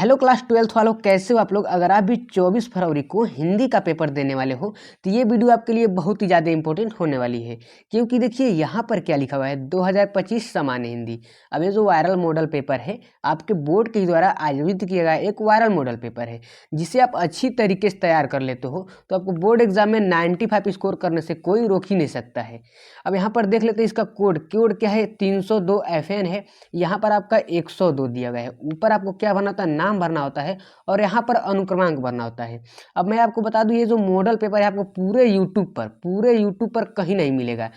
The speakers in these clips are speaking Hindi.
हेलो क्लास 12th वालों, कैसे हो आप लोग। अगर आप भी 24 फरवरी को हिंदी का पेपर देने वाले हो तो ये वीडियो आपके लिए बहुत ही ज़्यादा इंपॉर्टेंट होने वाली है, क्योंकि देखिए यहाँ पर क्या लिखा हुआ है 2025 सामान्य हिंदी। अब ये जो वायरल मॉडल पेपर है आपके बोर्ड के द्वारा आयोजित किया गया एक वायरल मॉडल पेपर है, जिसे आप अच्छी तरीके से तैयार कर लेते हो तो आपको बोर्ड एग्जाम में 95 स्कोर करने से कोई रोक ही नहीं सकता है। अब यहाँ पर देख लेते हैं इसका कोड क्या है, 302 FN है। यहाँ पर आपका 102 दिया गया है। ऊपर आपको क्या भरना होता है, नाम भरना होता है, और यहाँ पर अनुक्रमांक भरना होता है। अब मैं आपको बता दूं ये जो मॉडल पेपर है आपको पूरे यूट्यूब पर कहीं नहीं मिलेगा।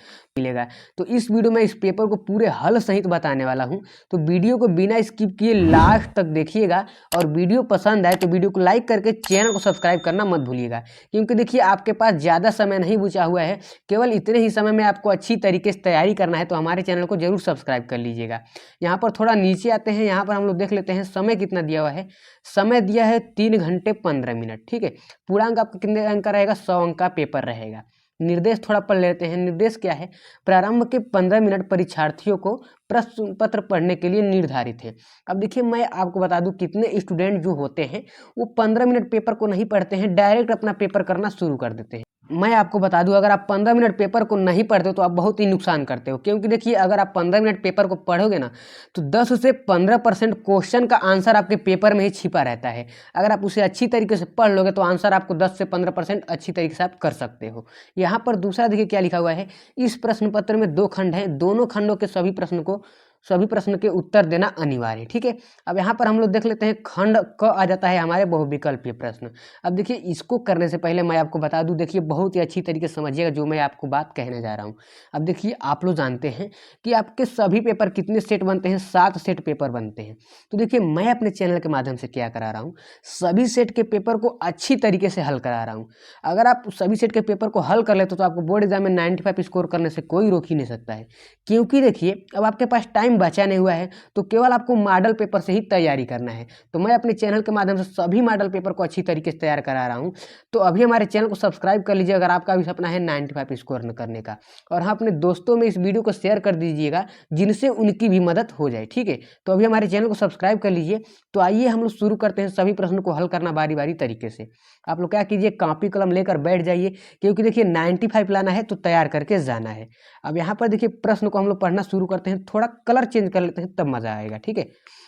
तो इस वीडियो में इस पेपर को पूरे हल सहित बताने वाला हूं, तो वीडियो को बिना स्किप किए लास्ट तक देखिएगा। और वीडियो पसंद आए तो वीडियो को लाइक करके चैनल को सब्सक्राइब करना मत भूलिएगा, क्योंकि देखिए आपके पास ज़्यादा समय नहीं बचा हुआ है, केवल इतने ही समय में आपको अच्छी तरीके से तैयारी करना है। तो हमारे चैनल को जरूर सब्सक्राइब कर लीजिएगा। यहाँ पर थोड़ा नीचे आते हैं, यहाँ पर हम लोग देख लेते हैं समय कितना दिया हुआ है। समय दिया है 3 घंटे 15 मिनट। ठीक है, पूर्णांक आपका कितने अंक का रहेगा, 100 अंक का पेपर रहेगा। निर्देश थोड़ा पढ़ लेते हैं। निर्देश क्या है, प्रारंभ के 15 मिनट परीक्षार्थियों को प्रश्न पत्र पढ़ने के लिए निर्धारित है। अब देखिए मैं आपको बता दूं कितने स्टूडेंट जो होते हैं वो 15 मिनट पेपर को नहीं पढ़ते हैं, डायरेक्ट अपना पेपर करना शुरू कर देते हैं। मैं आपको बता दूं अगर आप 15 मिनट पेपर को नहीं पढ़ते हो तो आप बहुत ही नुकसान करते हो, क्योंकि देखिए अगर आप 15 मिनट पेपर को पढ़ोगे ना तो 10 से 15% क्वेश्चन का आंसर आपके पेपर में ही छिपा रहता है। अगर आप उसे अच्छी तरीके से पढ़ लोगे तो आंसर आपको 10 से 15% अच्छी तरीके से आप कर सकते हो। यहाँ पर दूसरा देखिए क्या लिखा हुआ है, इस प्रश्न पत्र में 2 खंड हैं, दोनों खंडों के सभी प्रश्न के उत्तर देना अनिवार्य है। ठीक है, अब यहाँ पर हम लोग देख लेते हैं खंड क आ जाता है हमारे बहुविकल्पीय प्रश्न। अब देखिए इसको करने से पहले मैं आपको बता दूं, देखिए बहुत ही अच्छी तरीके से समझिएगा जो मैं आपको बात कहने जा रहा हूँ। अब देखिए आप लोग जानते हैं कि आपके सभी पेपर कितने सेट बनते हैं, 7 सेट पेपर बनते हैं। तो देखिए मैं अपने चैनल के माध्यम से क्या करा रहा हूँ, सभी सेट के पेपर को अच्छी तरीके से हल करा रहा हूँ। अगर आप सभी सेट के पेपर को हल कर लेते तो आपको बोर्ड एग्जाम में 95 स्कोर करने से कोई रोक ही नहीं सकता है। क्योंकि देखिए अब आपके पास टाइम बचा नहीं हुआ है, तो केवल आपको मॉडल पेपर से ही तैयारी करना है। तो मैं अपने चैनल के माध्यम से सभी मॉडल पेपर को अच्छी तरीके से तैयार करा रहा हूँ। तो अभी हमारे चैनल को सब्सक्राइब कर लीजिए अगर आपका भी सपना है 95 स्कोर करने का। और हाँ, अपने दोस्तों में इस वीडियो को शेयर कर दीजिएगा जिनसे उनकी भी मदद हो जाए। ठीक है, तो अभी हमारे चैनल को सब्सक्राइब कर लीजिए। तो आइए हम लोग शुरू करते हैं सभी प्रश्नों को हल करना बारी बारी तरीके से। आप लोग क्या कीजिए, कॉपी कलम लेकर बैठ जाइए, क्योंकि देखिए 95 लाना है तो तैयार करके जाना है। अब यहाँ पर देखिए प्रश्न को हम लोग पढ़ना शुरू करते हैं, थोड़ा कलर चेंज कर लेते हैं तब मजा आएगा। ठीक है,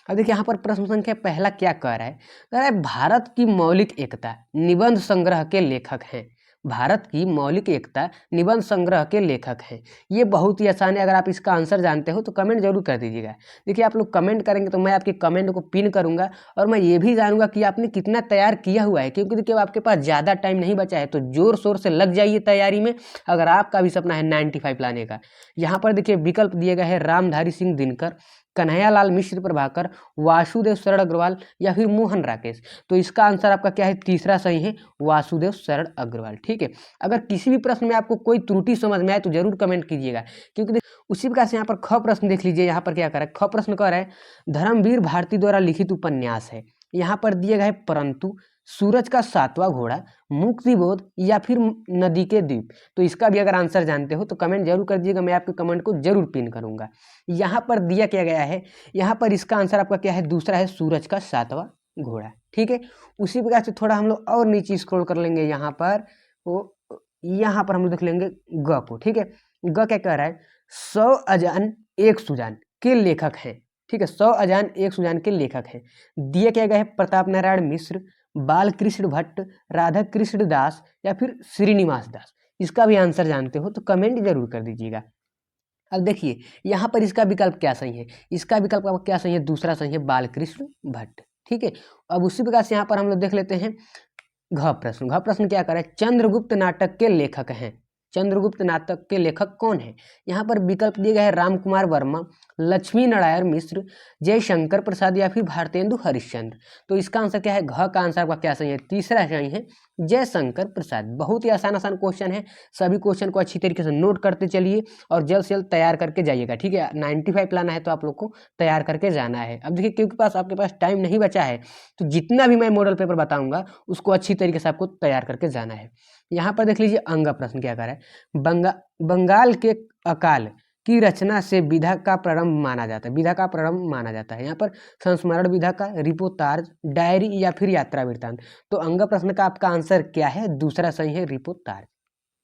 अब देखिए यहाँ पर प्रश्न संख्या पहला क्या कह रहा है, कह रहा है भारत की मौलिक एकता निबंध संग्रह के लेखक हैं। भारत की मौलिक एकता निबंध संग्रह के लेखक हैं। ये बहुत ही आसान है, अगर आप इसका आंसर जानते हो तो कमेंट जरूर कर दीजिएगा। देखिए आप लोग कमेंट करेंगे तो मैं आपके कमेंट को पिन करूंगा, और मैं ये भी जानूंगा कि आपने कितना तैयार किया हुआ है, क्योंकि देखिए आपके पास ज़्यादा टाइम नहीं बचा है। तो जोर शोर से लग जाइए तैयारी में अगर आपका भी सपना है 95 लाने का। यहाँ पर देखिए विकल्प दिए गए हैं रामधारी सिंह दिनकर, कन्हैयालाल मिश्र प्रभाकर, वासुदेव शरण अग्रवाल या फिर मोहन राकेश। तो इसका आंसर आपका क्या है, तीसरा सही है, वासुदेव शरण अग्रवाल। ठीक है, अगर किसी भी प्रश्न में आपको कोई त्रुटि समझ में आए तो जरूर कमेंट कीजिएगा, क्योंकि उसी प्रकार से यहाँ पर ख प्रश्न देख लीजिए। यहाँ पर क्या कर रहा है, ख प्रश्न कह रहा है धर्मवीर भारती द्वारा लिखित उपन्यास है। यहाँ पर दिए गए परंतु, सूरज का 7वां घोड़ा, मुक्तिबोध या फिर नदी के द्वीप। तो इसका भी अगर आंसर जानते हो तो कमेंट जरूर कर दीजिएगा, मैं आपके कमेंट को जरूर पिन करूंगा। यहाँ पर दिया क्या गया है, यहाँ पर इसका आंसर आपका क्या है, दूसरा है सूरज का 7वां घोड़ा। ठीक है, उसी प्रकार से थोड़ा हम लोग और नीचे स्क्रॉल कर लेंगे। यहाँ पर यहाँ पर हम लोग देख लेंगे ग को। ठीक है, ग क्या कह रहा है, 100 अजान एक सुजान के लेखक हैं। ठीक है, 100 अजान एक सुजान के लेखक हैं। दिए क्या गया है, प्रताप नारायण मिश्र, बालकृष्ण भट्ट, राधा कृष्ण दास या फिर श्रीनिवास दास। इसका भी आंसर जानते हो तो कमेंट जरूर कर दीजिएगा। अब देखिए यहाँ पर इसका विकल्प क्या सही है, इसका विकल्प आपका क्या सही है, दूसरा सही है, बालकृष्ण भट्ट। ठीक है, अब उसी प्रकार से यहाँ पर हम लोग देख लेते हैं घ प्रश्न। घ प्रश्न क्या करे, चंद्रगुप्त नाटक के लेखक हैं। चंद्रगुप्त नाटक के लेखक कौन है। यहाँ पर विकल्प दिए गए हैं राम कुमार वर्मा, लक्ष्मी नारायण मिश्र, जयशंकर प्रसाद या फिर भारतेंदु हरिश्चंद्र। तो इसका आंसर क्या है, घ का आंसर आपका क्या सही है, तीसरा सही है, जयशंकर प्रसाद। बहुत ही आसान क्वेश्चन है, सभी क्वेश्चन को अच्छी तरीके से नोट करते चलिए और जल्द से जल्द तैयार करके जाइएगा। ठीक है, 95 लाना है तो आप लोग को तैयार करके जाना है। अब देखिए क्योंकि आपके पास टाइम नहीं बचा है, तो जितना भी मैं मॉडल पेपर बताऊंगा उसको अच्छी तरीके से आपको तैयार करके जाना है। यहाँ पर देख लीजिए अंगा प्रश्न क्या कर रहा है, बंगाल के अकाल की रचना से विधा का प्रारंभ माना जाता है, विधा का प्रारंभ माना जाता है। यहाँ पर संस्मरण विधा का, रिपोर्ताज, डायरी या फिर यात्रा वृत्तांत। तो अंग प्रश्न का आपका आंसर क्या है? दूसरा सही है, रिपोर्ताज।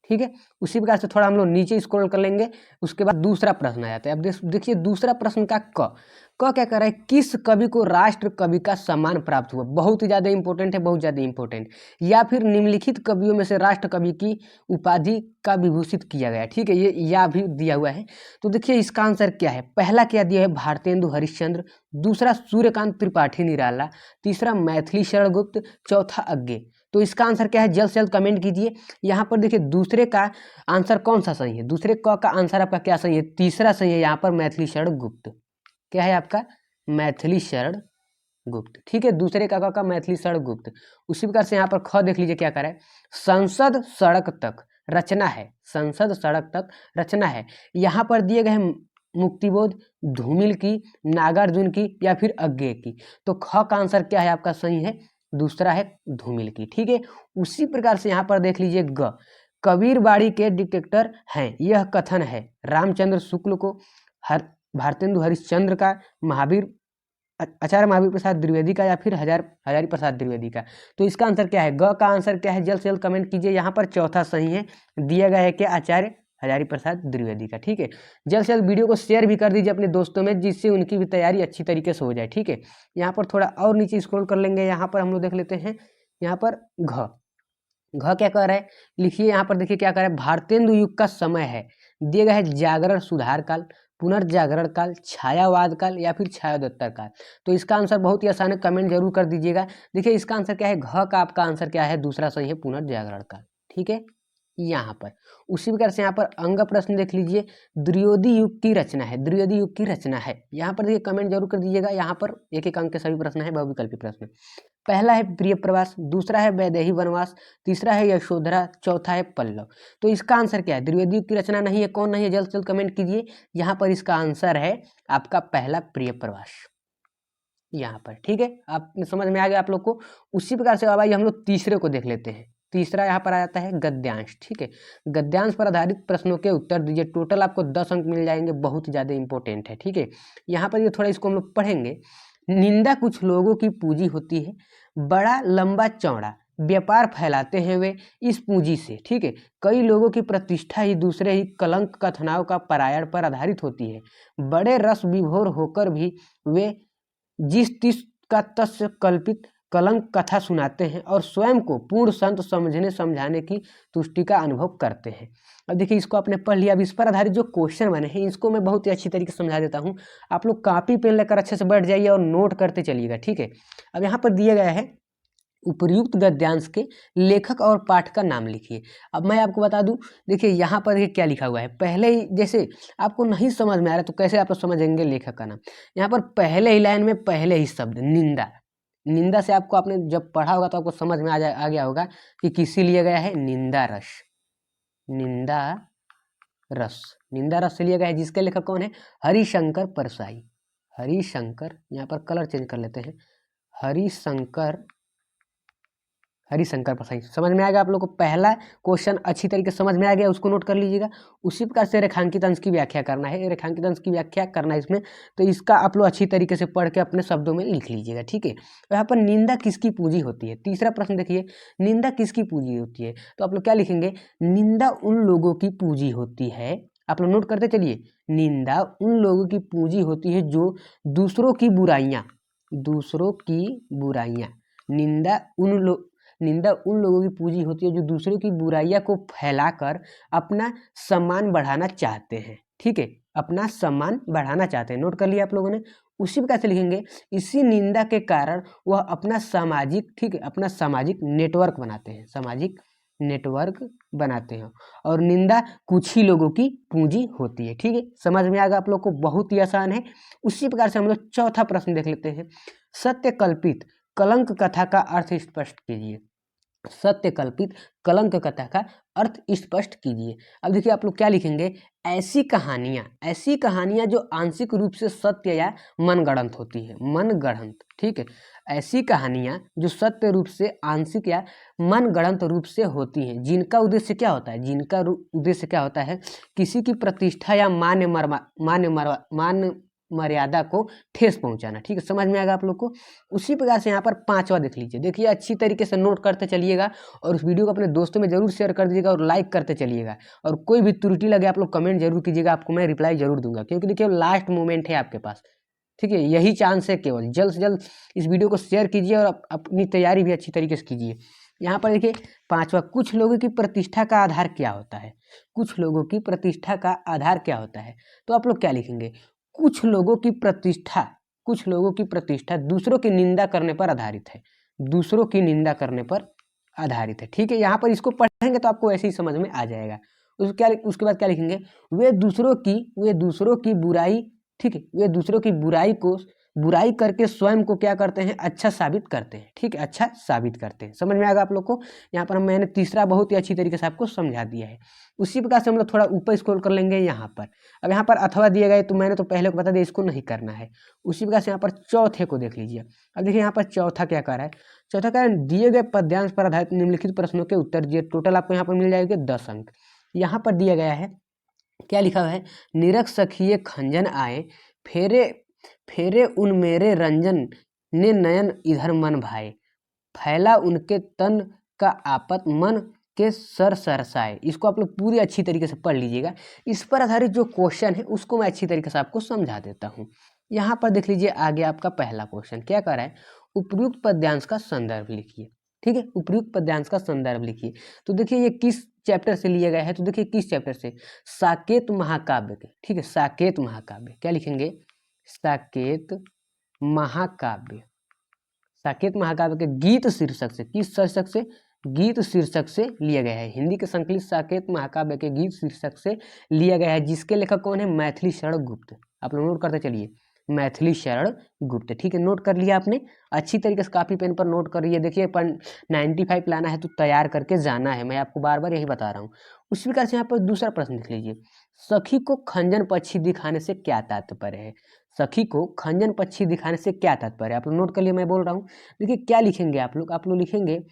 ठीक है, उसी प्रकार से थोड़ा हम लोग नीचे स्क्रॉल कर लेंगे, उसके बाद दूसरा प्रश्न आ जाता है। अब देखिए दूसरा प्रश्न का क क्या कर रहा है? किस कवि को राष्ट्र कवि का सम्मान प्राप्त हुआ? बहुत ही ज्यादा इंपॉर्टेंट है, बहुत ज्यादा इंपॉर्टेंट। या फिर निम्नलिखित कवियों में से राष्ट्र कवि की उपाधि का विभूषित किया गया। ठीक है, ये या भी दिया हुआ है। तो देखिए इसका आंसर क्या है? पहला क्या दिया है? भारतेंदु हरिश्चंद्र, दूसरा सूर्यकांत त्रिपाठी निराला, तीसरा मैथिली शरण गुप्त, चौथा अज्ञे। तो इसका आंसर क्या है? जल्द से जल्द कमेंट कीजिए। यहाँ पर देखिए दूसरे का आंसर कौन सा सही है? दूसरे क का आंसर आपका क्या सही है? तीसरा सही है यहाँ पर, मैथिली शरण गुप्त। क्या है आपका? मैथिली शरण गुप्त। ठीक है, दूसरे का मैथिली शरण गुप्त। उसी प्रकार से यहाँ पर ख देख लीजिए क्या कर रहा है? संसद सड़क तक रचना है, संसद सड़क तक रचना है। यहाँ पर दिए गए हैं मुक्तिबोध, धूमिल की, नागार्जुन की या फिर अज्ञे की। तो ख का आंसर क्या है आपका? सही है, दूसरा है, धूमिल की। ठीक है, उसी प्रकार से यहाँ पर देख लीजिए ग, कबीरवाड़ी के डिटेक्टर हैं, यह कथन है रामचंद्र शुक्ल को, भारतेंदु हरिश्चंद्र का, महावीर आचार्य महावीर प्रसाद द्विवेदी का या फिर हजारी प्रसाद द्विवेदी का। तो इसका आंसर क्या है? ग का आंसर क्या है? जल्द से जल्द कमेंट कीजिए। यहाँ पर चौथा सही है, दिया गया है कि आचार्य हजारी प्रसाद द्विवेदी का। ठीक है, जल्द से जल्द वीडियो को शेयर भी कर दीजिए अपने दोस्तों में, जिससे उनकी भी तैयारी अच्छी तरीके से हो जाए। ठीक है, यहाँ पर थोड़ा और नीचे स्क्रॉल कर लेंगे। यहाँ पर हम लोग देख लेते हैं, यहाँ पर घ क्या कर रहा है? लिखिए यहाँ पर, देखिए क्या कर रहा है? भारतेंदु युग का समय है, दिए गए है जागरण सुधार काल, पुनर्जागरण काल, छायावाद काल या फिर छायोदत्तर काल। तो इसका आंसर बहुत ही आसान है, कमेंट जरूर कर दीजिएगा। देखिए इसका आंसर क्या है? घ का आपका आंसर क्या है? दूसरा सही है, पुनर्जागरण काल। ठीक है, यहाँ पर उसी प्रकार से यहाँ पर अंग प्रश्न देख लीजिए, द्विवेदी युग की रचना है, द्विवेदी युग की रचना है। यहाँ पर देखिए कमेंट जरूर कर दीजिएगा। यहाँ पर एक एक अंक के सभी प्रश्न है, बहुविकल्पी प्रश्न। पहला है प्रिय प्रवास, दूसरा है वैदेही वनवास, तीसरा है यशोधरा, चौथा है पल्लव। तो इसका आंसर क्या है? द्विवेदी युग की रचना नहीं है, कौन नहीं है? जल्द से जल्द कमेंट कीजिए। यहाँ पर इसका आंसर है आपका पहला, प्रिय प्रवास, यहाँ पर। ठीक है, आप समझ में आ गया आप लोग को। उसी प्रकार से अब आइए हम लोग तीसरे को देख लेते हैं। तीसरा यहाँ पर आ जाता है गद्यांश। ठीक है, गद्यांश पर आधारित प्रश्नों के उत्तर दीजिए। टोटल आपको 10 अंक मिल जाएंगे, बहुत ज़्यादा इंपॉर्टेंट है। ठीक है, यहाँ पर ये थोड़ा इसको हम लोग पढ़ेंगे। निंदा कुछ लोगों की पूंजी होती है, बड़ा लंबा चौड़ा व्यापार फैलाते हैं वे इस पूंजी से। ठीक है, कई लोगों की प्रतिष्ठा ही दूसरे ही कलंक कथनाओं का परायण पर आधारित होती है। बड़े रस विभोर होकर भी वे जिस तिस का तस्य कल्पित कलंक कथा सुनाते हैं और स्वयं को पूर्ण संत समझने समझाने की तुष्टि का अनुभव करते हैं। अब देखिए इसको आपने पढ़ लिया। अब इस पर आधारित जो क्वेश्चन बने हैं इसको मैं बहुत ही अच्छी तरीके से समझा देता हूँ। आप लोग कॉपी पेन लेकर अच्छे से बैठ जाइए और नोट करते चलिएगा। ठीक है, अब यहाँ पर दिया गया है उपर्युक्त गद्यांश के लेखक और पाठ का नाम लिखिए। अब मैं आपको बता दूं, देखिए यहाँ पर ये क्या लिखा हुआ है। पहले ही जैसे आपको नहीं समझ में आ रहा तो कैसे आप समझेंगे लेखक का नाम? यहाँ पर पहले ही लाइन में पहले ही शब्द निंदा, निंदा से आपको आपने जब पढ़ा होगा तो आपको समझ में आ गया होगा कि किसी लिया गया है? निंदा रस, निंदा रस, निंदा रस से लिया गया है। जिसके लेखक कौन है? हरिशंकर परसाई, हरिशंकर, यहाँ पर कलर चेंज कर लेते हैं, हरिशंकर परसाई। समझ में आ गया आप लोग को? पहला क्वेश्चन अच्छी तरीके से समझ में आ गया, उसको नोट कर लीजिएगा। उसी प्रकार से रेखांकित अंश की व्याख्या करना है, रेखांकित अंश की व्याख्या करना है इसमें। तो इसका आप लोग अच्छी तरीके से पढ़ के अपने शब्दों में लिख लीजिएगा। ठीक है, यहाँ पर निंदा किसकी पूंजी होती है? तीसरा प्रश्न देखिए, निंदा किसकी पूंजी होती है? तो आप लोग क्या लिखेंगे? निंदा उन लोगों की पूंजी होती है। आप लोग नोट करते चलिए, निंदा उन लोगों की पूंजी होती है जो दूसरों की बुराइयां, दूसरों की बुराइयां, निंदा उन लोगों की पूंजी होती है जो दूसरों की बुराइयां को फैलाकर अपना सम्मान बढ़ाना चाहते हैं। ठीक है, अपना सम्मान बढ़ाना चाहते हैं। नोट कर लिया आप लोगों ने? उसी प्रकार से लिखेंगे, इसी निंदा के कारण वह अपना सामाजिक, ठीक है, अपना सामाजिक नेटवर्क बनाते हैं, सामाजिक नेटवर्क बनाते हैं। और निंदा कुछ ही लोगों की पूंजी होती है। ठीक है, समझ में आ गया आप लोग को? बहुत ही आसान है। उसी प्रकार से हम लोग चौथा प्रश्न देख लेते हैं। सत्य कल्पित कलंक कथा का अर्थ स्पष्ट कीजिए। सत्य कल्पित कलंक कथा का अर्थ स्पष्ट कीजिए। अब देखिए आप लोग क्या लिखेंगे, ऐसी कहानियां जो आंशिक रूप से सत्य या मनगढ़ंत होती है, मनगढ़ंत, ठीक है। ऐसी कहानियां जो सत्य रूप से आंशिक या मनगढ़ंत रूप से होती हैं, जिनका उद्देश्य क्या होता है, उद्देश्य क्या होता है, किसी की प्रतिष्ठा या मान मर्यादा को ठेस पहुंचाना, ठीक है, समझ में आएगा आप लोग को। उसी प्रकार से यहाँ पर पांचवा देख लीजिए, देखिए अच्छी तरीके से नोट करते चलिएगा और उस वीडियो को अपने दोस्तों में जरूर शेयर कर दीजिएगा और लाइक करते चलिएगा। और कोई भी त्रुटि लगे आप लोग कमेंट जरूर कीजिएगा, आपको मैं रिप्लाई जरूर दूंगा, क्योंकि देखिए लास्ट मोमेंट है आपके पास, ठीक है, यही चांस है केवल। जल्द से जल्द इस वीडियो को शेयर कीजिए और अपनी तैयारी भी अच्छी तरीके से कीजिए। यहाँ पर देखिए पांचवा, कुछ लोगों की प्रतिष्ठा का आधार क्या होता है, कुछ लोगों की प्रतिष्ठा का आधार क्या होता है, तो आप लोग क्या लिखेंगे, कुछ लोगों की प्रतिष्ठा दूसरों की निंदा करने पर आधारित है, दूसरों की निंदा करने पर आधारित है, ठीक है। यहाँ पर इसको पढ़ेंगे तो आपको ऐसे ही समझ में आ जाएगा। उसके बाद क्या लिखेंगे, वे दूसरों की बुराई, ठीक है, वे दूसरों की बुराई करके स्वयं को क्या करते हैं, अच्छा साबित करते हैं, ठीक है, अच्छा साबित करते हैं, समझ में आएगा आप लोग को। यहाँ पर मैंने तीसरा बहुत ही अच्छी तरीके से आपको समझा दिया है। उसी प्रकार से हम लोग थोड़ा ऊपर स्क्रॉल कर लेंगे यहाँ पर। अब यहाँ पर अथवा दिए गए तो मैंने तो पहले को बता दिया, इसको नहीं करना है। उसी प्रकार से यहाँ पर चौथे को देख लीजिए। अब देखिए यहाँ पर चौथा क्या कर रहा है, चौथा क्या है, दिए गए पद्यांश पर आधारित निम्नलिखित प्रश्नों के उत्तर दिए, टोटल आपको यहाँ पर मिल जाएंगे 10 अंक। यहाँ पर दिया गया है, क्या लिखा हुआ है, निरख सखिए खंजन आए, फेरे उन मेरे रंजन ने नयन इधर मन भाए, फैला उनके तन का आपत मन के सरसाए। इसको आप लोग पूरी अच्छी तरीके से पढ़ लीजिएगा। इस पर आधारित जो क्वेश्चन है उसको मैं अच्छी तरीके से आपको समझा देता हूँ। यहाँ पर देख लीजिए आगे आपका पहला क्वेश्चन क्या कर रहा है, उपयुक्त पद्यांश का संदर्भ लिखिए, ठीक है, उपयुक्त पद्यांश का संदर्भ लिखिए। तो देखिए ये किस चैप्टर से लिया गया है, तो देखिए किस चैप्टर से, साकेत महाकाव्य के, ठीक है, साकेत महाकाव्य, क्या लिखेंगे, साकेत महाकाव्य, साकेत महाकाव्य के गीत शीर्षक से, किस शीर्षक से, गीत शीर्षक से लिया गया है। हिंदी के संकलित साकेत महाकाव्य के गीत शीर्षक से लिया गया है, जिसके लेखक कौन है, मैथिली शरण गुप्त। आप लोग नोट करते चलिए, मैथिली शरण गुप्त, ठीक है, नोट कर लिया आपने अच्छी तरीके से, कापी पेन पर नोट कर लिया। देखिए 95 लाना है तो तैयार करके जाना है, मैं आपको बार बार यही बता रहा हूँ। उसी प्रकार से यहाँ पर दूसरा प्रश्न लिख लीजिए, सखी को खंजन पक्षी दिखाने से क्या तात्पर्य है, सखी को खंजन पक्षी दिखाने से क्या तात्पर्य है, आप लोग नोट कर लिए, मैं बोल रहा हूँ। देखिए क्या लिखेंगे आप लोग लिखेंगे,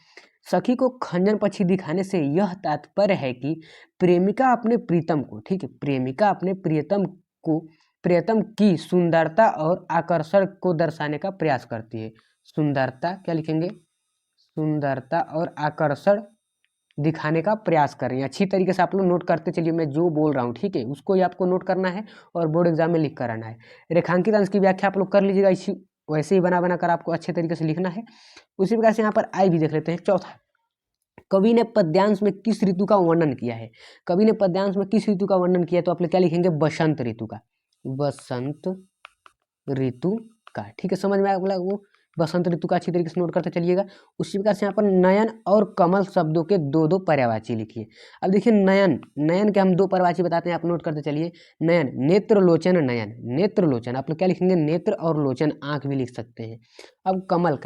सखी को खंजन पक्षी दिखाने से यह तात्पर्य है कि प्रेमिका अपने प्रीतम को, ठीक है, प्रेमिका अपने प्रियतम की सुंदरता और आकर्षण को दर्शाने का प्रयास करती है। सुंदरता, क्या लिखेंगे, सुंदरता और आकर्षण दिखाने का प्रयास कर रही हैं। अच्छी तरीके से आप लोग नोट करते चलिए, मैं जो बोल रहा हूँ, ठीक है, उसको ही आपको नोट करना है और बोर्ड एग्जाम में लिख कर आना है। रेखांकित अंश की व्याख्या आप लोग कर लीजिएगा, इसी वैसे ही बना कर आपको अच्छे तरीके से लिखना है। उसी प्रकार से यहाँ पर आई भी देख लेते हैं। चौथा, कवि ने पद्यांश में किस ऋतु का वर्णन किया है, कवि ने पद्यांश में किस ऋतु का वर्णन किया है, तो आप लोग क्या लिखेंगे, बसंत ऋतु का, बसंत ऋतु का, ठीक है, समझ में आया वो बसंत ऋतु का अच्छी तरीके से नोट करते चलिएगा। उसी प्रकार से यहाँ पर नयन और कमल शब्दों के दो पर्यायवाची लिखिए। अब देखिए नयन के हम 2 पर्यायवाची बताते हैं, आप नोट करते चलिए। नयन, नेत्र लोचन नयन, नेत्र लोचन, आप लोग क्या लिखेंगे, नेत्र और लोचन, आंख भी लिख सकते हैं। अब कमल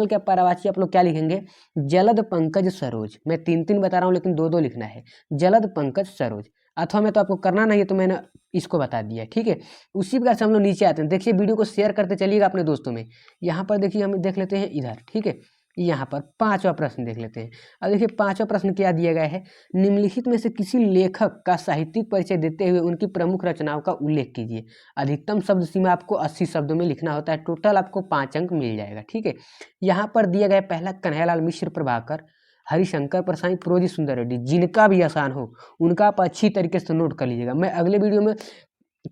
का पर्यायवाची आप लोग क्या लिखेंगे, जलद पंकज सरोज, मैं 3 बता रहा हूँ लेकिन 2 लिखना है, जलद पंकज सरोज। अथवा में तो आपको करना नहीं है तो मैंने इसको बता दिया, ठीक है। उसी प्रकार से हम लोग नीचे आते हैं, देखिए वीडियो को शेयर करते चलिएगा अपने दोस्तों में। यहाँ पर देखिए हम देख लेते हैं इधर, ठीक है, यहाँ पर 5वां प्रश्न देख लेते हैं। अब देखिए 5वां प्रश्न क्या दिया गया है, निम्नलिखित में से किसी लेखक का साहित्यिक परिचय देते हुए उनकी प्रमुख रचनाओं का उल्लेख कीजिए। अधिकतम शब्द सीमा आपको 80 शब्दों में लिखना होता है, टोटल आपको 5 अंक मिल जाएगा, ठीक है। यहाँ पर दिया गया पहला, कन्हैयालाल मिश्र, प्रभाकर, हरिशंकर परसाई, प्रोजी सुंदर रेड्डी, जिनका भी आसान हो उनका आप अच्छी तरीके से नोट कर लीजिएगा। मैं अगले वीडियो में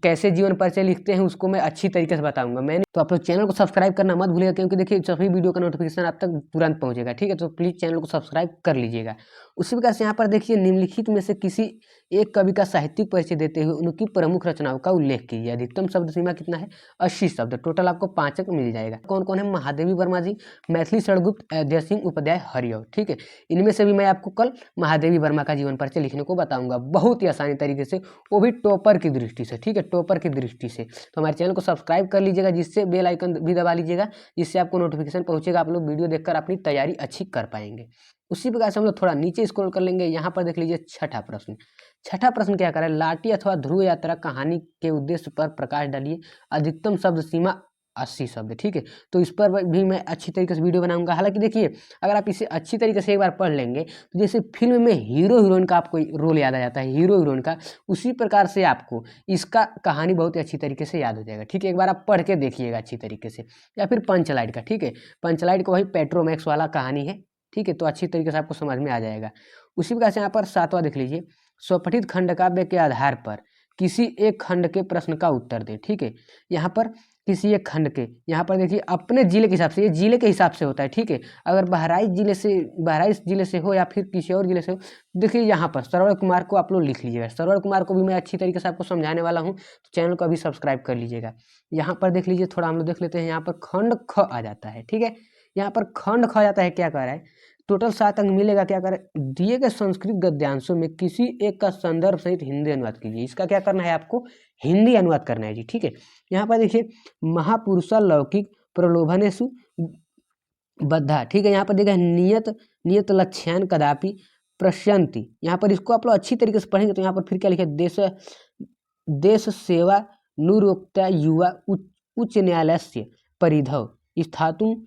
कैसे जीवन परिचय लिखते हैं उसको मैं अच्छी तरीके से बताऊंगा। मैंने तो आप लोग चैनल को सब्सक्राइब करना मत भूलिएगा, क्योंकि देखिए सभी वीडियो का नोटिफिकेशन आप तक तुरंत पहुंचेगा, ठीक है, तो प्लीज़ चैनल को सब्सक्राइब कर लीजिएगा। उसी प्रकार से यहाँ पर देखिए, निम्नलिखित में से किसी एक कवि का साहित्यिक परिचय देते हुए उनकी प्रमुख रचनाओं का उल्लेख कीजिए। अधिकतम शब्द सीमा कितना है, 80 शब्द, टोटल आपको 5 अंक मिल जाएगा। कौन कौन है, महादेवी वर्मा जी, मैथिली शरण गुप्त, अयोध्या सिंह उपाध्याय, हरिऔर, ठीक है। इनमें से भी मैं आपको कल महादेवी वर्मा का जीवन परिचय लिखने को बताऊंगा बहुत ही आसानी तरीके से, वो भी टॉपर की दृष्टि से, ठीक है। है, टॉपर की दृष्टि से। तो हमारे चैनल को सब्सक्राइब कर लीजिएगा, जिससे बेल आइकन भी दबा लीजिएगा, जिससे आपको नोटिफिकेशन पहुंचेगा, आप लोग वीडियो देखकर अपनी तैयारी अच्छी कर पाएंगे। उसी प्रकार से हम लोग थोड़ा नीचे स्क्रॉल कर लेंगे। यहाँ पर देख लीजिए छठा प्रश्न। छठा प्रश्न क्या कर रहा है, लाठी अथवा ध्रुव यात्रा कहानी के उद्देश्य पर प्रकाश डालिए, अधिकतम शब्द सीमा 80 शब्द। ठीक है, तो इस पर भी मैं अच्छी तरीके से वीडियो बनाऊंगा। हालांकि देखिए, अगर आप इसे अच्छी तरीके से एक बार पढ़ लेंगे तो जैसे फिल्म में हीरो हीरोइन का आपको रोल याद आ जाता है, हीरो हीरोइन का, उसी प्रकार से आपको इसका कहानी बहुत ही अच्छी तरीके से याद हो जाएगा। ठीक है, एक बार आप पढ़ के देखिएगा अच्छी तरीके से। या फिर पंचलाइट का, ठीक है, पंचलाइट का वही पेट्रोमैक्स वाला कहानी है। ठीक है, तो अच्छी तरीके से आपको समझ में आ जाएगा। उसी प्रकार से यहाँ पर सातवां देख लीजिए, स्वपठित खंड काव्य के आधार पर किसी एक खंड के प्रश्न का उत्तर दें। ठीक है, यहाँ पर किसी एक खंड के, यहाँ पर देखिए अपने जिले के हिसाब से, ये जिले के हिसाब से होता है। ठीक है, अगर बहराइच जिले से हो या फिर किसी और जिले से हो, देखिए यहाँ पर श्रवण कुमार को आप लोग लिख लीजिएगा। श्रवण कुमार को भी मैं अच्छी तरीके से आपको समझाने वाला हूँ, तो चैनल को अभी सब्सक्राइब कर लीजिएगा। यहाँ पर देख लीजिए, थोड़ा हम लोग देख लेते हैं। यहाँ पर खंड ख आ जाता है। ठीक है, यहाँ पर खंड ख आ जाता है। क्या कह रहा है, टोटल 7 अंक मिलेगा। क्या करें, दिए गए संस्कृत गद्यांशों में किसी एक का संदर्भ सहित हिंदी अनुवाद कीजिए। इसका क्या करना है, आपको हिंदी अनुवाद करना है जी। ठीक है, यहाँ पर देखिए, महापुरुषा लौकिक प्रलोभनेषु बद्धा। ठीक है, यहाँ पर देखिए, नियत लक्ष्यान कदापि प्रश्यन्ति। यहाँ पर इसको आप लोग अच्छी तरीके से पढ़ेंगे तो यहाँ पर फिर क्या लिखे, देश सेवा नुरोक्ता युवा उच्च न्यायालय परिधौ स्थातुम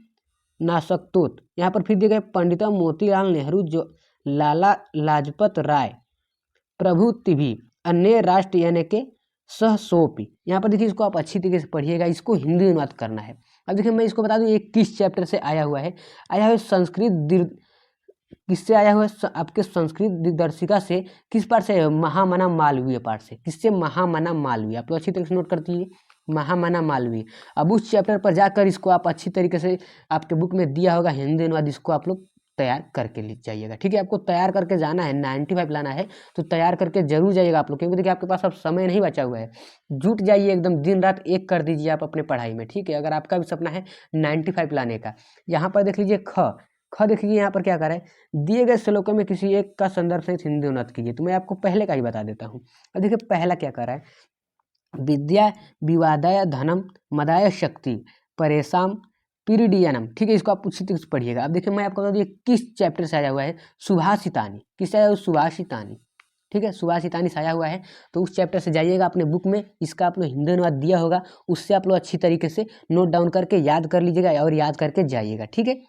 नासक्तोत। यहाँ पर फिर देखिए, पंडिता मोतीलाल नेहरू, जो लाला लाजपत राय प्रभुति भी अन्य राष्ट्र यानी के सहसोपी। यहाँ पर देखिए, इसको आप अच्छी तरीके से पढ़िएगा, इसको हिंदी अनुवाद करना है। अब देखिए, मैं इसको बता दूं, ये किस चैप्टर से आया हुआ है। किससे आया हुआ है, आपके संस्कृत दिग्दर्शिका से। किस पाठ से, महामना मालवीय पाठ से। किससे, महामना मालवीय। आप लोग अच्छी तरीके से नोट कर दीजिए, महामना मालवीय। अब उस चैप्टर पर जाकर इसको आप अच्छी तरीके से, आपके बुक में दिया होगा हिंदी अनुवाद, इसको आप लोग तैयार करके ले जाइएगा। ठीक है, आपको तैयार करके जाना है, 95 लाना है, तो तैयार करके जरूर जाइएगा आप लोग, क्योंकि देखिए आपके पास अब समय नहीं बचा हुआ है। जुट जाइए एकदम, दिन रात एक कर दीजिए आप अपने पढ़ाई में। ठीक है, अगर आपका भी सपना है 95 लाने का। यहाँ पर देख लीजिए ख देखिए, यहाँ पर क्या कर रहा है, दिए गए श्लोकों में किसी एक का संदर्भ सहित हिंदी अनुवाद कीजिए। तो मैं आपको पहले का ही बता देता हूँ। अब देखिए, पहला क्या कर रहा है, विद्या विवादाय धनम मदाय शक्ति परेशान पीरिडियनम। ठीक है, इसको आप उसी तरीके से पढ़िएगा। अब देखिए, मैं आपको बता दूँ किस चैप्टर से आया हुआ है, सुभाषितानी। किससे आया हुआ, सुभाषितानी। ठीक है, सुभाषितानी से आया हुआ है, तो उस चैप्टर से जाइएगा अपने बुक में, इसका आप लोग हिंदी अनुवाद दिया होगा, उससे आप लोग अच्छी तरीके से नोट डाउन करके याद कर लीजिएगा और याद करके जाइएगा। ठीक है,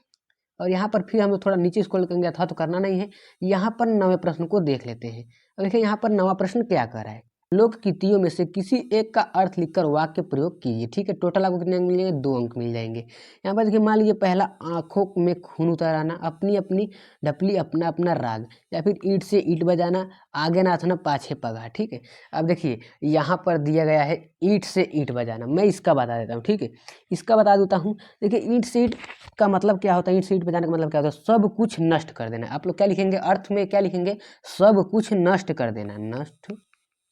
और यहाँ पर फिर हम लोग थोड़ा नीचे स्क्रॉल करेंगे, था तो करना नहीं है। यहाँ पर 9वें प्रश्न को देख लेते हैं। और देखिए, यहाँ पर 9वां प्रश्न क्या कर रहा है, लोक कीर्तियों में से किसी एक का अर्थ लिखकर वाक्य प्रयोग कीजिए। ठीक है, टोटल आपको कितने अंक मिलेंगे, 2 अंक मिल जाएंगे। यहाँ पर देखिए, मान लीजिए पहला, आंखों में खून उतर आना, अपनी अपनी ढपली अपना अपना राग, या फिर ईंट से ईंट बजाना, आगे नाथना पाछे पगा। ठीक है, अब देखिए यहाँ पर दिया गया है ईंट से ईंट बजाना, मैं इसका बता देता हूँ। ठीक है, इसका बता देता हूँ। देखिए, ईंट से ईंट का मतलब क्या होता है, ईंट से ईंट बजाने का मतलब क्या होता है, सब कुछ नष्ट कर देना। आप लोग क्या लिखेंगे, अर्थ में क्या लिखेंगे, सब कुछ नष्ट कर देना, नष्ट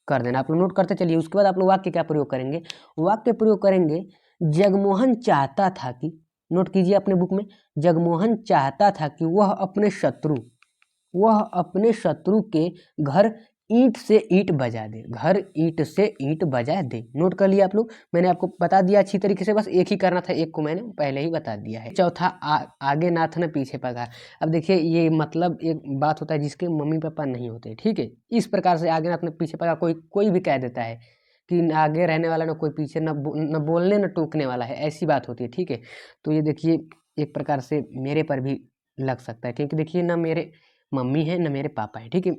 कर देना। आप लोग नोट करते चलिए। उसके बाद आप लोग वाक्य क्या प्रयोग करेंगे, वाक्य प्रयोग करेंगे, जगमोहन चाहता था कि, नोट कीजिए अपने बुक में, जगमोहन चाहता था कि वह अपने शत्रु के घर ईंट से ईंट बजा दे, घर ईंट से ईंट बजा दे। नोट कर लिया आप लोग, मैंने आपको बता दिया अच्छी तरीके से, बस एक ही करना था, एक को मैंने पहले ही बता दिया है। चौथा, आगे नाथ न पीछे पगा। अब देखिए, ये मतलब एक बात होता है जिसके मम्मी पापा नहीं होते। ठीक है, इस प्रकार से आगे नाथ न पीछे पगा कोई भी कह देता है कि आगे रहने वाला ना कोई पीछे, न बोलने न टोकने वाला है, ऐसी बात होती है। ठीक है, तो ये देखिए एक प्रकार से मेरे पर भी लग सकता है, क्योंकि देखिए ना मेरे मम्मी है न मेरे पापा है। ठीक है,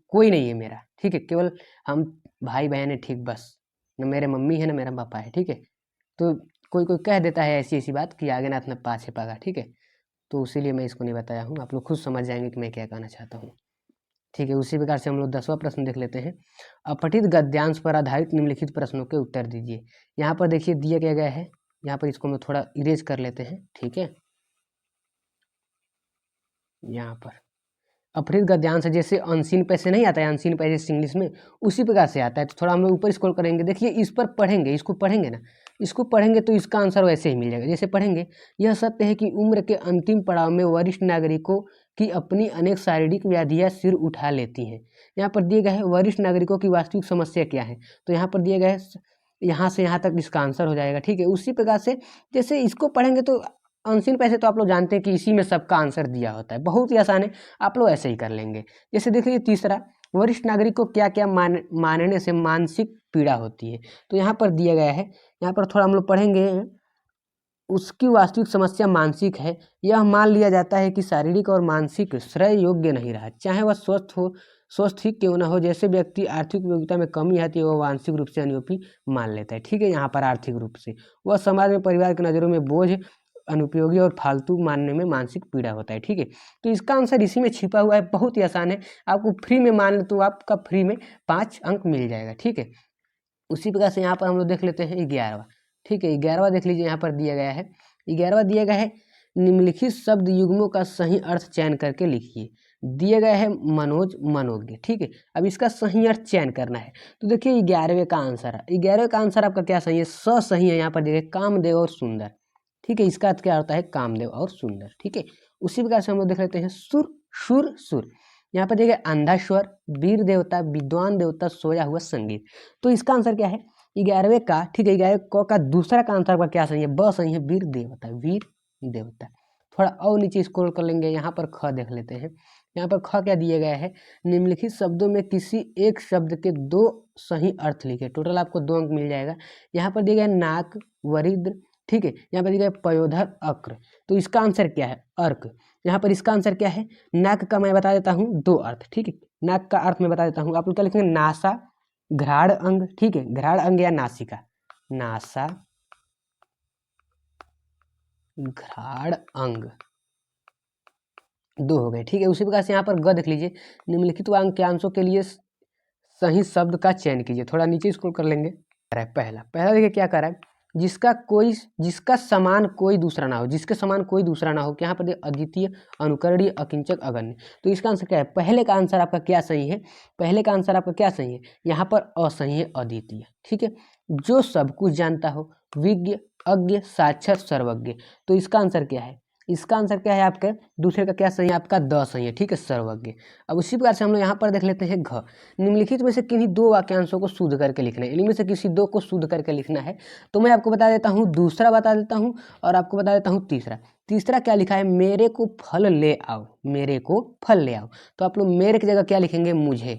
कोई नहीं है मेरा। ठीक है, केवल हम भाई बहन है। ठीक, बस न मेरे मम्मी है न मेरा पापा है। ठीक है, तो कोई कह देता है ऐसी ऐसी बात कि आगे नाथ न पाछे पागा। ठीक है, तो इसीलिए मैं इसको नहीं बताया हूँ, आप लोग खुद समझ जाएंगे कि मैं क्या कहना चाहता हूँ। ठीक है, उसी प्रकार से हम लोग 10वां प्रश्न देख लेते हैं। अपठित गद्यांश पर आधारित निम्नलिखित प्रश्नों के उत्तर दीजिए। यहाँ पर देखिए दिया क्या गया है, यहाँ पर इसको हम लोग थोड़ा इरेज कर लेते हैं। ठीक है, यहाँ पर अपहृत गद्यांश जैसे अनसीन पैसे नहीं आता है, अनसीन पैसे इंग्लिश में, उसी प्रकार से आता है। तो थोड़ा हम लोग ऊपर स्क्रॉल करेंगे, देखिए इस पर पढ़ेंगे, इसको पढ़ेंगे ना, इसको पढ़ेंगे तो इसका आंसर वैसे ही मिल जाएगा। जैसे पढ़ेंगे, यह सत्य है कि उम्र के अंतिम पड़ाव में वरिष्ठ नागरिकों कि अपनी अनेक शारीरिक व्याधियाँ सिर उठा लेती हैं। यहाँ पर दिए गए हैं वरिष्ठ नागरिकों की वास्तविक समस्या क्या है, तो यहाँ पर दिए गए यहाँ से यहाँ तक इसका आंसर हो जाएगा। ठीक है, उसी प्रकार से जैसे इसको पढ़ेंगे तो अनसीन पैसे तो आप लोग जानते हैं कि इसी में सबका आंसर दिया होता है, बहुत ही आसान है, आप लोग ऐसे ही कर लेंगे। जैसे देखिए तीसरा, वरिष्ठ नागरिक को क्या क्या मानने से मानसिक पीड़ा होती है, तो यहाँ पर दिया गया है, यहाँ पर थोड़ा हम लोग पढ़ेंगे। उसकी वास्तविक समस्या मानसिक है। यह मान लिया जाता है कि शारीरिक और मानसिक श्रेय योग्य नहीं रहा, चाहे वह स्वस्थ ही क्यों न हो। जैसे व्यक्ति आर्थिक योग्यता में कमी आती है वह मानसिक रूप से अनुपयोगी मान लेता है। ठीक है, यहाँ पर आर्थिक रूप से वह समाज में परिवार की नज़रों में बोझ, अनुपयोगी और फालतू मानने में मानसिक पीड़ा होता है। ठीक है, तो इसका आंसर इसी में छिपा हुआ है, बहुत ही आसान है, आपको फ्री में मान ले तो आपका फ्री में 5 अंक मिल जाएगा। ठीक है, उसी प्रकार से यहाँ पर हम लोग देख लेते हैं 11वां। ठीक है, 11वां देख लीजिए, यहाँ पर दिया गया है 11वां दिया गया है, निम्नलिखित शब्द युग्मों का सही अर्थ चयन करके लिखिए। दिया गया है मनोज मनोज्ञ। ठीक है, अब इसका सही अर्थ चयन करना है, तो देखिए 11वें का आंसर है, 11वें का आंसर आपका क्या सही है, सही है। यहाँ पर देखिए कामदेव और सुंदर। ठीक है, इसका अर्थ क्या होता है, कामदेव और सुंदर। ठीक है, उसी प्रकार से हम लोग देख लेते हैं सुर सुर सुर। यहाँ पर देखिए अंधा स्वर, वीर देवता, विद्वान देवता, सोया हुआ संगीत। तो इसका आंसर क्या है, 11वें का। ठीक है, 11 क का दूसरा का आंसर का क्या सही है, ब सही है, वीर देवता, वीर देवता। थोड़ा और नीचे स्क्रॉल कर लेंगे, यहाँ पर ख देख लेते हैं। यहाँ पर ख क्या दिया गया है, निम्नलिखित शब्दों में किसी एक शब्द के 2 सही अर्थ लिखे, टोटल आपको 2 अंक मिल जाएगा। यहाँ पर दिया गया नाक, वरिद्र। ठीक है, यहाँ पर दिया गया पयोधर, अक्र। तो इसका आंसर क्या है, अर्क। यहाँ पर इसका आंसर क्या है, नाक का मैं बता देता हूँ 2 अर्थ। ठीक है, नाक का अर्थ मैं बता देता हूँ, आप लोग क्या लिखेंगे, नासा, घ्राण अंग। ठीक है, घ्राण अंग या नासिका, नासा, घ्राण अंग, 2 हो गए। ठीक है, उसी प्रकार से यहाँ पर ग देख लीजिए, निम्नलिखित वाक्यांशों के लिए सही शब्द का चयन कीजिए। थोड़ा नीचे स्क्रॉल कर लेंगे। पहला देखिए क्या कर रहा है, जिसका समान कोई दूसरा ना हो, जिसके समान कोई दूसरा ना हो। यहाँ पर अद्वितीय, अनुकरणीय, अकिंचक, अगण्य। तो इसका आंसर क्या है, पहले का आंसर आपका क्या सही है, पहले का आंसर आपका क्या सही है, यहाँ पर असही है, अद्वितीय। ठीक है, जो सब कुछ जानता हो, विज्ञ, अज्ञ, साक्षर, सर्वज्ञ। तो इसका आंसर क्या है, इसका आंसर क्या है आपका, दूसरे का क्या सही है, आपका द सही है। ठीक है, सर्वज्ञ। अब उसी प्रकार से हम लोग यहाँ पर देख लेते हैं घ। निम्नलिखित में से किन्हीं 2 वाक्यांशों को शुद्ध करके लिखना है, इनमें से किसी 2 को शुद्ध करके लिखना है। तो मैं आपको बता देता हूँ, दूसरा बता देता हूँ और आपको बता देता हूँ तीसरा। तीसरा क्या लिखा है, मेरे को फल ले आओ, मेरे को फल ले आओ। तो आप लोग मेरे की जगह क्या लिखेंगे, मुझे।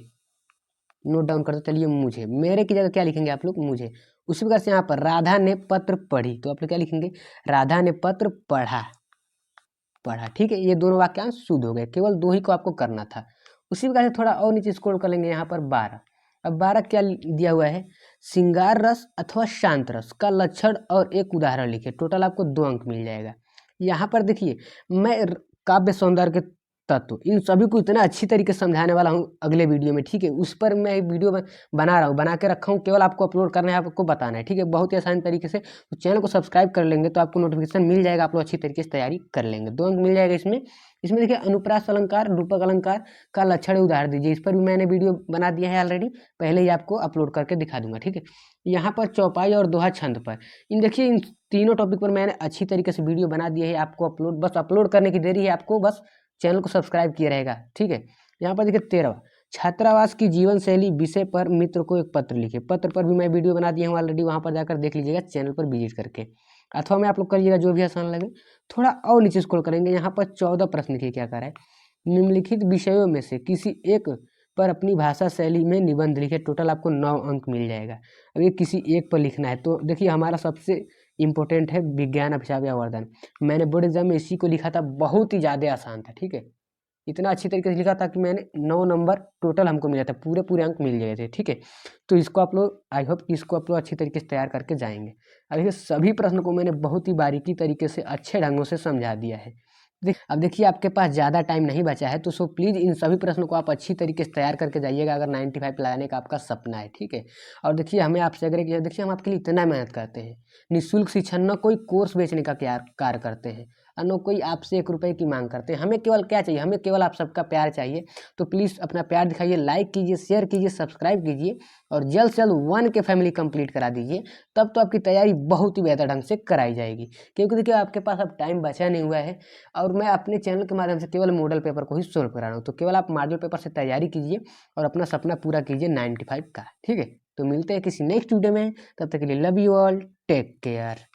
नोट डाउन करते चलिए, मुझे। मेरे की जगह क्या लिखेंगे आप लोग, मुझे। उसी प्रकार से यहाँ पर राधा ने पत्र पढ़ी, तो आप लोग क्या लिखेंगे, राधा ने पत्र पढ़ा, पढ़ा। ठीक है, ये दोनों वाक्यांश शुद्ध हो गए, केवल 2 ही को आपको करना था। उसी प्रकार से थोड़ा और नीचे स्क्रॉल कर लेंगे, यहाँ पर 12। अब 12 क्या दिया हुआ है, श्रृंगार रस अथवा शांत रस का लक्षण और एक उदाहरण लिखे, टोटल आपको 2 अंक मिल जाएगा। यहाँ पर देखिए, मैं काव्य सौंदर्य के तत्व इन सभी को इतना अच्छी तरीके से समझाने वाला हूँ अगले वीडियो में। ठीक है, उस पर मैं वीडियो बना रहा हूँ, बना के रखा हूँ, केवल आपको अपलोड करना है, आपको बताना है। ठीक है, बहुत ही आसान तरीके से। तो चैनल को सब्सक्राइब कर लेंगे तो आपको नोटिफिकेशन मिल जाएगा, आप लोग अच्छी तरीके से तैयारी कर लेंगे। 2 अंक मिल जाएगा इसमें। इसमें देखिए अनुप्रास अलंकार, रूपक अलंकार का लक्षण उदाहरण दीजिए, इस पर भी मैंने वीडियो बना दिया है ऑलरेडी, पहले ही आपको अपलोड करके दिखा दूंगा। ठीक है, यहाँ पर चौपाई और दोहा छंद पर, इन देखिए इन तीनों टॉपिक पर मैंने अच्छी तरीके से वीडियो बना दिया है, आपको अपलोड, बस अपलोड करने की देरी है, आपको बस चैनल को सब्सक्राइब किया रहेगा। ठीक है, यहाँ पर देखिए 13वां, छात्रावास की जीवन शैली विषय पर मित्र को एक पत्र लिखे। पत्र पर भी मैं वीडियो बना दिया हूँ ऑलरेडी, वहाँ पर जाकर देख लीजिएगा, चैनल पर विजिट करके, अथवा में आप लोग करिएगा, जो भी आसान लगे। थोड़ा और नीचे स्क्रॉल करेंगे, यहाँ पर 14 प्रश्न लिखिए, क्या कर रहा है, निम्नलिखित विषयों में से किसी एक पर अपनी भाषा शैली में निबंध लिखे, टोटल आपको 9 अंक मिल जाएगा। अब ये किसी एक पर लिखना है, तो देखिए हमारा सबसे इम्पोर्टेंट है विज्ञान अभिशाप या वर्धन। मैंने बोर्ड एग्जाम में इसी को लिखा था, बहुत ही ज़्यादा आसान था। ठीक है, इतना अच्छी तरीके से लिखा था कि मैंने 9 नंबर टोटल हमको मिला था, पूरे अंक मिल गए थे। ठीक है, तो इसको आप लोग, आई होप कि इसको आप लोग अच्छी तरीके से तैयार करके जाएंगे। अब ये सभी प्रश्न को मैंने बहुत ही बारीकी तरीके से अच्छे ढंगों से समझा दिया है। अब देखिए आपके पास ज़्यादा टाइम नहीं बचा है, तो सो प्लीज़ इन सभी प्रश्नों को आप अच्छी तरीके से तैयार करके जाइएगा, अगर 95 लाने का आपका सपना है। ठीक है, और देखिए हमें आपसे अगर देखिए हम आपके लिए इतना मेहनत करते हैं, निःशुल्क शिक्षा, न कोई कोर्स बेचने का कार्य करते हैं, और न कोई आपसे 1 रुपये की मांग करते हैं। हमें केवल क्या चाहिए, हमें केवल आप सबका प्यार चाहिए। तो प्लीज़ अपना प्यार दिखाइए, लाइक कीजिए, शेयर कीजिए, सब्सक्राइब कीजिए और जल्द से जल्द 1 के फैमिली कंप्लीट करा दीजिए। तब तो आपकी तैयारी बहुत ही बेहतर ढंग से कराई जाएगी, क्योंकि देखिए आपके पास अब टाइम बचा नहीं हुआ है और मैं अपने चैनल के माध्यम से केवल मॉडल पेपर को ही सोल्व करा रहा हूँ। तो केवल आप मॉडल पेपर से तैयारी कीजिए और अपना सपना पूरा कीजिए 95 का। ठीक है, तो मिलते हैं किसी नेक्स्ट वीडियो में, तब तक के लिए love you all, take care.